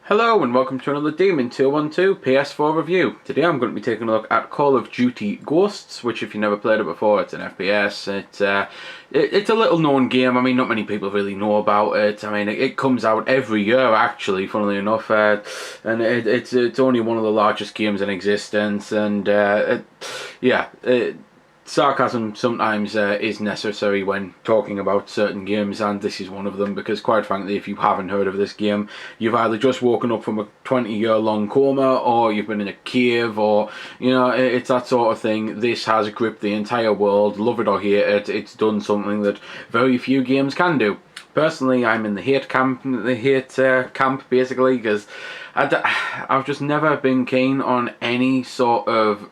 Hello and welcome to another Demon 212 PS4 review. Today I'm going to be taking a look at Call of Duty Ghosts, which if you've never played it before, it's an FPS. It's a little known game. I mean, not many people really know about it. I mean, it comes out every year actually, funnily enough, and it's only one of the largest games in existence, and sarcasm sometimes is necessary when talking about certain games, and this is one of them, because quite frankly, if you haven't heard of this game, you've either just woken up from a 20-year-long coma, or you've been in a cave, or, you know, it's that sort of thing. This has gripped the entire world, love it or hate it. It's done something that very few games can do. Personally, I'm in the hate camp, basically, because I've just never been keen on any sort of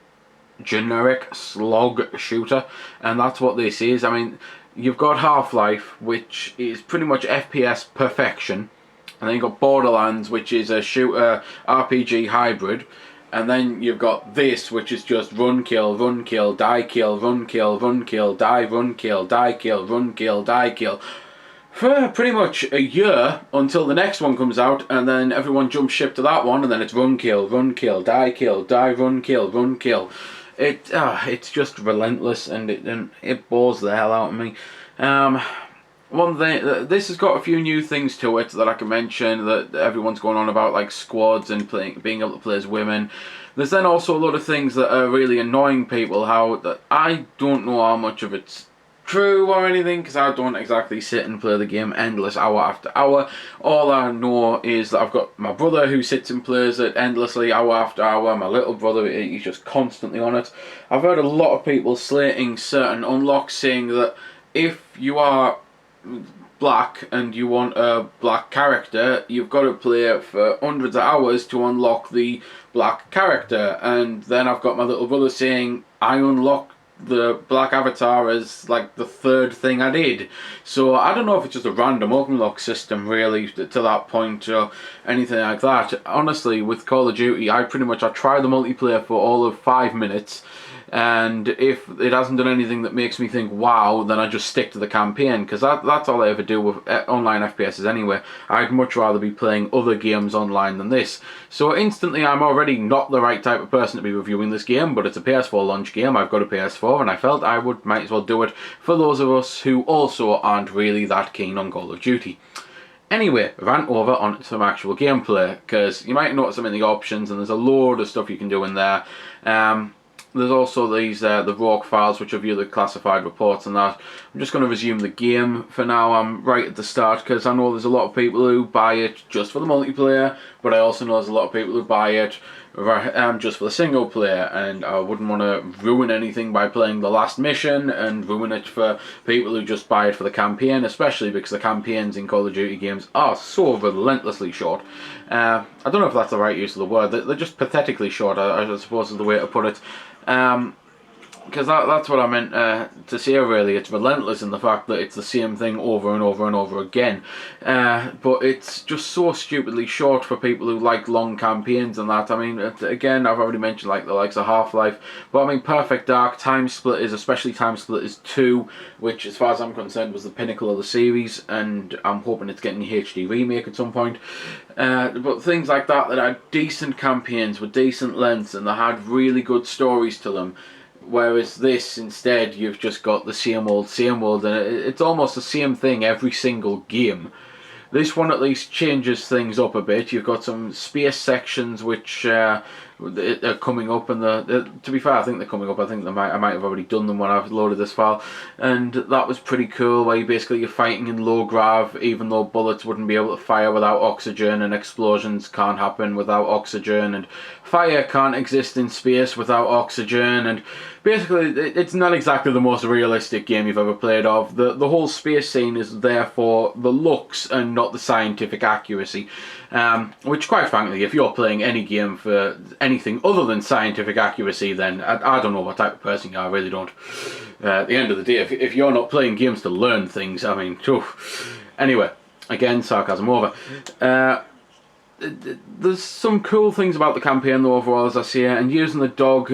generic slog shooter, and that's what this is. I mean, you've got Half-Life, which is pretty much FPS perfection, and then you've got Borderlands, which is a shooter RPG hybrid, and then you've got this, which is just run kill, die kill, run kill, die, run kill, die kill, run kill, die kill, for pretty much a year until the next one comes out, and then everyone jumps ship to that one, and then it's run kill, die kill, die, run kill. It's just relentless, and it bores the hell out of me. One thing, this has got a few new things to it that I can mention that everyone's going on about, like squads and being able to play as women. There's then also a lot of things that are really annoying people. That I don't know how much of it's true or anything, because I don't exactly sit and play the game endless hour after hour. All I know is that I've got my brother who sits and plays it endlessly hour after hour. My little brother, he's just constantly on it. I've heard a lot of people slating certain unlocks, saying that if you are black and you want a black character, you've got to play it for hundreds of hours to unlock the black character. And then I've got my little brother saying I unlocked the black avatar as like the third thing I did. So I don't know if it's just a random unlock system really to that point or anything like that. Honestly, with Call of Duty, I try the multiplayer for all of 5 minutes, and if it hasn't done anything that makes me think wow, then I just stick to the campaign, because that's all I ever do with online FPSs anyway. I'd much rather be playing other games online than this. So instantly I'm already not the right type of person to be reviewing this game, but it's a PS4 launch game, I've got a PS4, and I felt I might as well do it for those of us who also aren't really that keen on Call of Duty. Anyway, rant over on some actual gameplay, because you might notice them in the options, and there's a load of stuff you can do in there. There's also these the rogue files, which review the classified reports and that. I'm just going to resume the game for now. I'm right at the start, because I know there's a lot of people who buy it just for the multiplayer, but I also know there's a lot of people who buy it just for the single player, and I wouldn't want to ruin anything by playing the last mission and ruin it for people who just buy it for the campaign, especially because the campaigns in Call of Duty games are so relentlessly short. I don't know if that's the right use of the word. They're just pathetically short, I suppose is the way to put it. Because that's what I meant to say really. It's relentless in the fact that it's the same thing over and over and over again, but it's just so stupidly short for people who like long campaigns and that. I mean, again, I've already mentioned like the likes of Half-Life, but I mean Perfect Dark, Time Splitters, especially Time Splitters 2, which as far as I'm concerned was the pinnacle of the series, and I'm hoping it's getting a HD remake at some point. But things like that had decent campaigns with decent lengths, and they had really good stories to them. Whereas this, instead, you've just got the same old, and it's almost the same thing every single game. This one at least changes things up a bit. You've got some space sections which are coming up, and to be fair, I think they're coming up. I think I might have already done them when I've loaded this file, and that was pretty cool. Where you're fighting in low grav, even though bullets wouldn't be able to fire without oxygen, and explosions can't happen without oxygen, and fire can't exist in space without oxygen, and basically it's not exactly the most realistic game you've ever played of. The whole space scene is there for the looks and not the scientific accuracy, which quite frankly, if you're playing any game for anything other than scientific accuracy, then I don't know what type of person you are. I really don't. At the end of the day, if you're not playing games to learn things, I mean, anyway, again, sarcasm over. there's some cool things about the campaign though overall as I see it, and using the dog,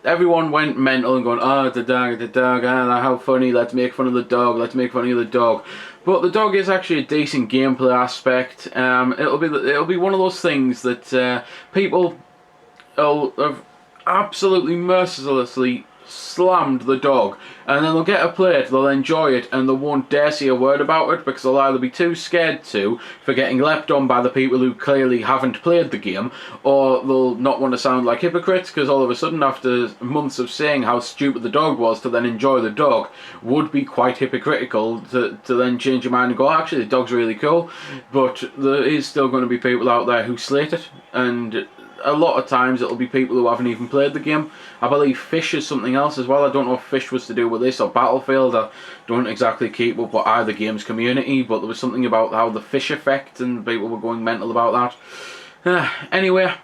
everyone went mental and going, oh the dog, ah, how funny, let's make fun of the dog, let's make fun of the dog. But the dog is actually a decent gameplay aspect. It'll be one of those things that people have absolutely mercilessly slammed the dog, and then they'll get a plate, they'll enjoy it, and they won't dare say a word about it because they'll either be too scared to for getting leapt on by the people who clearly haven't played the game, or they'll not want to sound like hypocrites because all of a sudden, after months of saying how stupid the dog was, to then enjoy the dog would be quite hypocritical to then change your mind and go, actually the dog's really cool. But there is still going to be people out there who slate it, and a lot of times it'll be people who haven't even played the game. I believe Fish is something else as well. I don't know if Fish was to do with this or Battlefield. I don't exactly keep up with either game's community, but there was something about how the Fish effect and people were going mental about that. Anyway,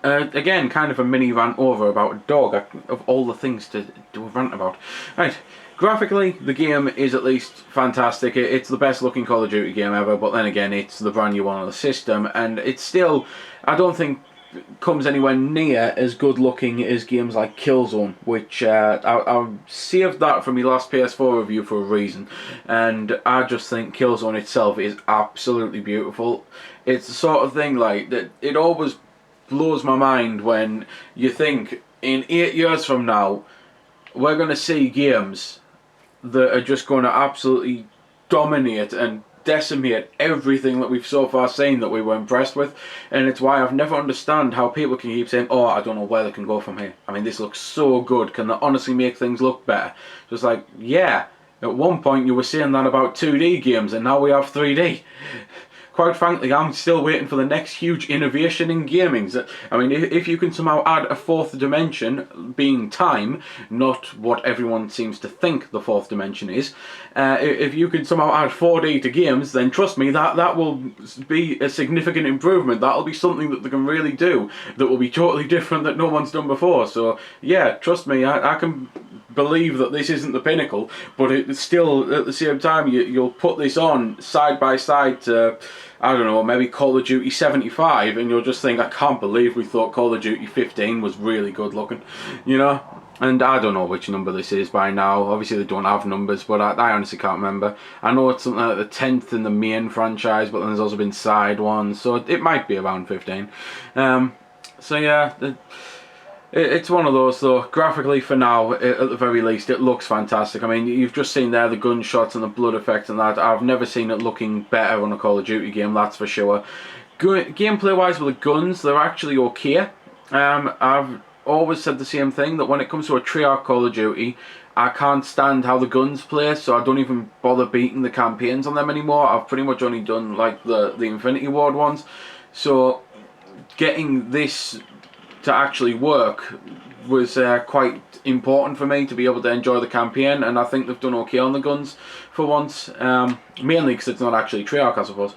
again, kind of a mini rant over about a dog, of all the things to do a rant about. Right. Graphically, the game is at least fantastic. It's the best looking Call of Duty game ever, but then again, it's the brand new one on the system, and it's still, I don't think, comes anywhere near as good looking as games like Killzone, which I saved that from my last PS4 review for a reason, and I just think Killzone itself is absolutely beautiful. It's the sort of thing like that, it always blows my mind when you think in 8 years from now we're going to see games that are just going to absolutely dominate and decimate everything that we've so far seen that we were impressed with. And it's why I've never understand how people can keep saying, oh, I don't know where they can go from here. I mean, this looks so good. Can they honestly make things look better? Just like, yeah, at one point you were saying that about 2D games, and now we have 3D. Quite frankly, I'm still waiting for the next huge innovation in gaming. I mean, if you can somehow add a fourth dimension, being time, not what everyone seems to think the fourth dimension is, if you can somehow add 4D to games, then trust me, that will be a significant improvement. That'll be something that they can really do, that will be totally different, that no one's done before. So, yeah, trust me, I can believe that this isn't the pinnacle, but it's still, at the same time, you'll put this on side by side to, I don't know, maybe Call of Duty 75, and you'll just think, I can't believe we thought Call of Duty 15 was really good looking, you know? And I don't know which number this is by now. Obviously they don't have numbers, but I honestly can't remember. I know it's something like the 10th in the main franchise, but then there's also been side ones, so it might be around 15. So yeah, it's one of those though. Graphically, for now, at the very least, it looks fantastic. I mean, you've just seen there the gunshots and the blood effect and that. I've never seen it looking better on a Call of Duty game, that's for sure. Gameplay wise with the guns, they're actually okay. I've always said the same thing, that when it comes to a Treyarch Call of Duty, I can't stand how the guns play, so I don't even bother beating the campaigns on them anymore. I've pretty much only done like the Infinity Ward ones. So getting this to actually work was quite important for me to be able to enjoy the campaign, and I think they've done okay on the guns for once, mainly because it's not actually Treyarch, I suppose.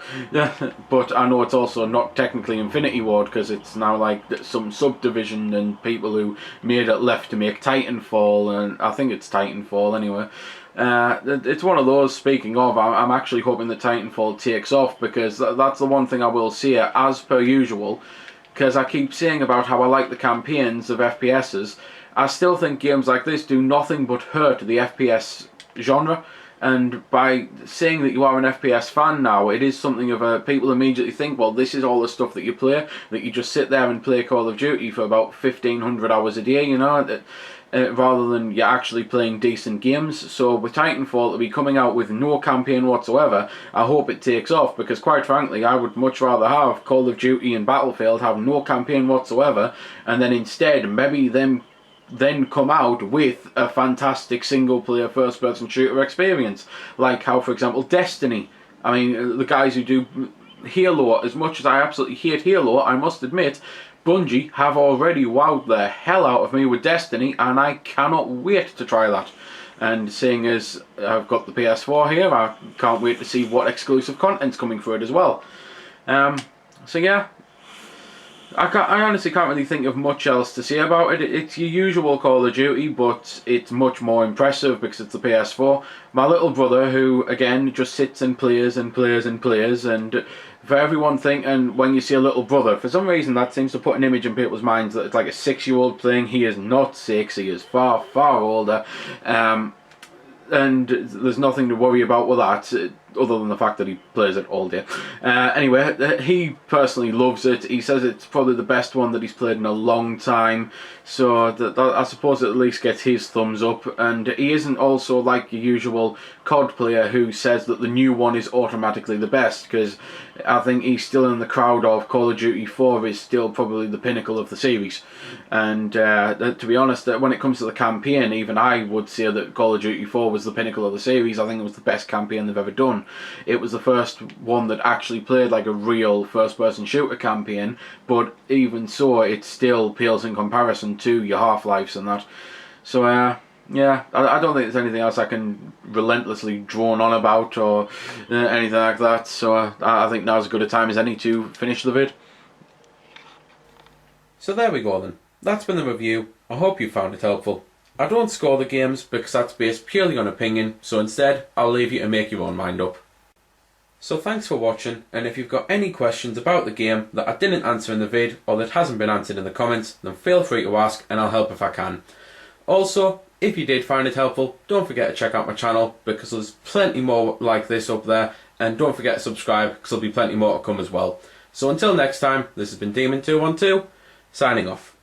But I know it's also not technically Infinity Ward because it's now like some subdivision and people who made it left to make Titanfall, and I think it's Titanfall anyway. It's one of those, speaking of, I'm actually hoping that Titanfall takes off, because that's the one thing I will say, as per usual, because I keep saying about how I like the campaigns of FPSs. I still think games like this do nothing but hurt the FPS genre, and by saying that you are an FPS fan now, it is something of a, people immediately think, well, this is all the stuff that you play, that you just sit there and play Call of Duty for about 1,500 hours a day, you know, rather than you're actually playing decent games. So with Titanfall to be coming out with no campaign whatsoever, I hope it takes off, because quite frankly I would much rather have Call of Duty and Battlefield have no campaign whatsoever, and then instead maybe them then come out with a fantastic single player first person shooter experience, like how, for example, Destiny. I mean, the guys who do Halo, as much as I absolutely hate Halo, I must admit, Bungie have already wowed the hell out of me with Destiny, and I cannot wait to try that. And seeing as I've got the PS4 here, I can't wait to see what exclusive content's coming for it as well. So yeah, I honestly can't really think of much else to say about it. It's your usual Call of Duty, but it's much more impressive because it's the PS4. My little brother, who again just sits and plays and plays and plays, and for everyone thinking when you see a little brother, for some reason that seems to put an image in people's minds that it's like a 6-year-old playing. He is not 6. He is far, far older. And there's nothing to worry about with that, other than the fact that he plays it all day. Anyway, he personally loves it. He says it's probably the best one that he's played in a long time, so that I suppose it at least gets his thumbs up. And he isn't also like your usual COD player who says that the new one is automatically the best, because I think he's still in the crowd of Call of Duty 4 is still probably the pinnacle of the series. And to be honest, when it comes to the campaign, even I would say that Call of Duty 4 was the pinnacle of the series. I think it was the best campaign they've ever done. It was the first one that actually played like a real first-person shooter campaign, but even so, it still pales in comparison to your Half-Lives and that. So, yeah, I don't think there's anything else I can relentlessly drone on about or anything like that, so I think now's as good a time as any to finish the vid. So there we go then. That's been the review. I hope you found it helpful. I don't score the games because that's based purely on opinion, so instead I'll leave you to make your own mind up. So thanks for watching, and if you've got any questions about the game that I didn't answer in the vid or that hasn't been answered in the comments, then feel free to ask and I'll help if I can. Also, if you did find it helpful, don't forget to check out my channel because there's plenty more like this up there, and don't forget to subscribe because there'll be plenty more to come as well. So until next time, this has been Demon212, signing off.